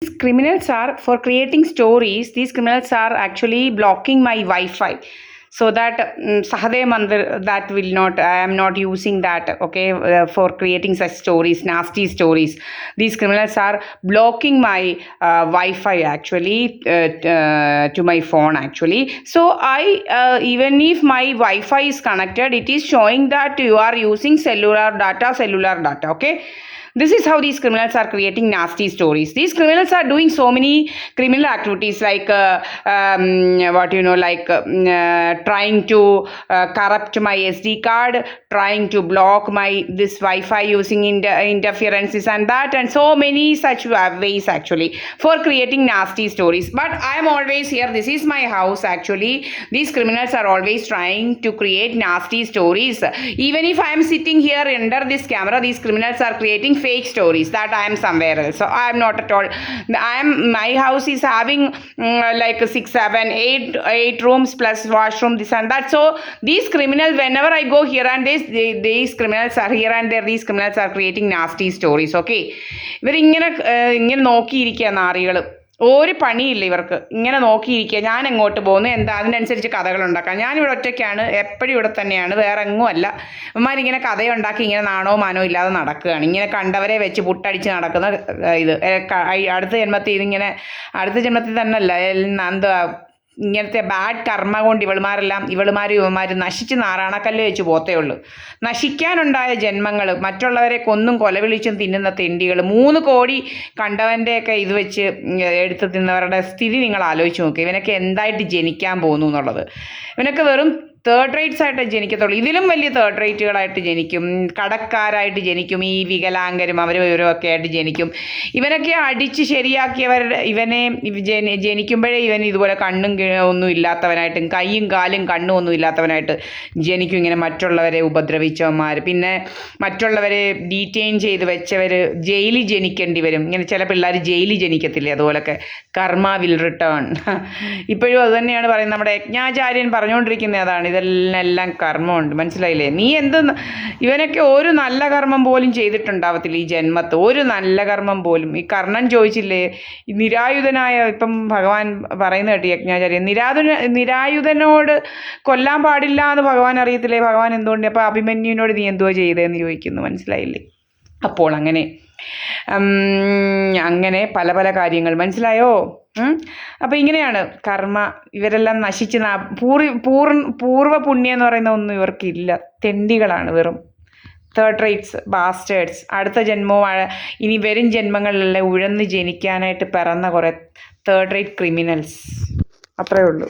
These criminals are, for creating stories, these criminals are actually blocking my Wi-Fi. So that Sahadev Mandir, that will not, I am not using that, okay, for creating such stories, nasty stories. These criminals are blocking my Wi-Fi actually, to my phone actually. So even if my Wi-Fi is connected, it is showing that you are using cellular data, okay. This is how these criminals are creating nasty stories. These criminals are doing so many criminal activities, like trying to corrupt my SD card, trying to block my this Wi-Fi using interferences and that, and so many such ways actually for creating nasty stories. But I am always here. This is my house actually. These criminals are always trying to create nasty stories. Even if I am sitting here under this camera, these criminals are creating fake stories that I am somewhere else. So I am not at all. My house is having like 6, 7, 8 rooms plus washroom, this and that. So these criminals, whenever I go here and there, these criminals are here and there. These criminals are creating nasty stories. Okay, ഇവരിങ്ങനെ നോക്കിയിരിക്കുക നാറികൾ. ഒരു പണിയില്ല ഇവർക്ക്, ഇങ്ങനെ നോക്കിയിരിക്കുക. ഞാൻ എങ്ങോട്ട് പോകുന്നു, എന്താ, അതിനനുസരിച്ച് കഥകളുണ്ടാക്കാം. ഞാനിവിടെ ഒറ്റയ്ക്കാണ്, എപ്പോഴും ഇവിടെ തന്നെയാണ്, വേറെ എങ്ങും അല്ല. ഇവന്മാരിങ്ങനെ കഥയുണ്ടാക്കി ഇങ്ങനെ നാണോ മാനോ ഇല്ലാതെ നടക്കുകയാണ്. ഇങ്ങനെ കണ്ടവരെ വെച്ച് പുട്ടടിച്ച് നടക്കുന്ന ഇത് അടുത്ത ജന്മത്തിൽ തന്നെയല്ല, എന്താ ഇങ്ങനത്തെ ബാഡ് കർമ്മ കൊണ്ട് ഇവളുമാർ നശിച്ച് നാറാണക്കല്ല് വെച്ച് പോത്തേ ഉള്ളൂ. നശിക്കാനുണ്ടായ ജന്മങ്ങൾ, മറ്റുള്ളവരെ കൊന്നും കൊലവിളിച്ചും തിന്നുന്ന തെണ്ടികൾ, 3 കോടി കണ്ടവൻ്റെയൊക്കെ ഇത് വെച്ച് എടുത്ത് തിന്നവരുടെ സ്ഥിതി നിങ്ങൾ ആലോചിച്ച് നോക്കുക. ഇവനൊക്കെ എന്തായിട്ട് ജനിക്കാൻ പോകുന്നു എന്നുള്ളത്. ഇവനൊക്കെ വെറും തേർഡ് റേറ്റ്സ് ആയിട്ട് ജനിക്കത്തുള്ളൂ. ഇതിലും വലിയ തേർഡ് റേറ്റുകളായിട്ട് ജനിക്കും, കടക്കാരായിട്ട് ജനിക്കും, ഈ വികലാംഗരും ഇവരും ഒക്കെ ആയിട്ട് ജനിക്കും. ഇവനൊക്കെ അടിച്ച് ശരിയാക്കിയവരുടെ ഇവനെ ജനിക്കുമ്പോഴേ ഇവൻ ഇതുപോലെ കണ്ണും ഒന്നും ഇല്ലാത്തവനായിട്ടും കൈയും കാലും കണ്ണും ഒന്നും ഇല്ലാത്തവനായിട്ട് ജനിക്കും. ഇങ്ങനെ മറ്റുള്ളവരെ ഉപദ്രവിച്ചവന്മാർ, പിന്നെ മറ്റുള്ളവരെ ഡീറ്റെയിൻ ചെയ്ത് വെച്ചവർ ജയിലിൽ ജനിക്കേണ്ടി വരും. ഇങ്ങനെ ചില പിള്ളേർ ജയിലിൽ ജനിക്കത്തില്ലേ, അതുപോലൊക്കെ കർമ്മ വിൽ റിട്ടേൺ. ഇപ്പോഴും അതുതന്നെയാണ് പറയുന്നത്. നമ്മുടെ യജ്ഞാചാര്യൻ പറഞ്ഞുകൊണ്ടിരിക്കുന്നത് അതാണ്, ഇതെല്ലാം കർമ്മമുണ്ട്, മനസ്സിലായില്ലേ? നീ ഇവനൊക്കെ ഒരു നല്ല കർമ്മം പോലും ചെയ്തിട്ടുണ്ടാവത്തില്ല ഈ ജന്മത്ത്, ഒരു നല്ല കർമ്മം പോലും. ഈ കർണൻ ചോദിച്ചില്ലേ, നിരായുധനായ, ഇപ്പം ഭഗവാൻ പറയുന്ന കേട്ടി യജ്ഞാചാര്യൻ, നിരായുധനോട് കൊല്ലാൻ പാടില്ല എന്ന് ഭഗവാൻ അറിയത്തില്ലേ? ഭഗവാൻ എന്തുകൊണ്ട് അപ്പോൾ അഭിമന്യുവിനോട് നീ എന്തുവാ ചെയ്തതെന്ന് ചോദിക്കുന്നു, മനസ്സിലായില്ലേ? അപ്പോൾ അങ്ങനെ പല പല കാര്യങ്ങൾ മനസ്സിലായോ? അപ്പോൾ ഇങ്ങനെയാണ് കർമ്മ. ഇവരെല്ലാം നശിച്ച് പൂർവ്വ പുണ്യം എന്ന് പറയുന്ന ഒന്നും ഇവർക്കില്ല. തെണ്ടികളാണ്, വെറും തേർഡ് റേറ്റ്സ് ബാസ്റ്റേഡ്സ്. അടുത്ത ജന്മവും ഇനി വരും ജന്മങ്ങളിലെല്ലാം ഉഴന്ന് ജനിക്കാനായിട്ട് പിറന്ന കുറേ തേർഡ് റേറ്റ് ക്രിമിനൽസ്. അത്രയേ ഉള്ളൂ.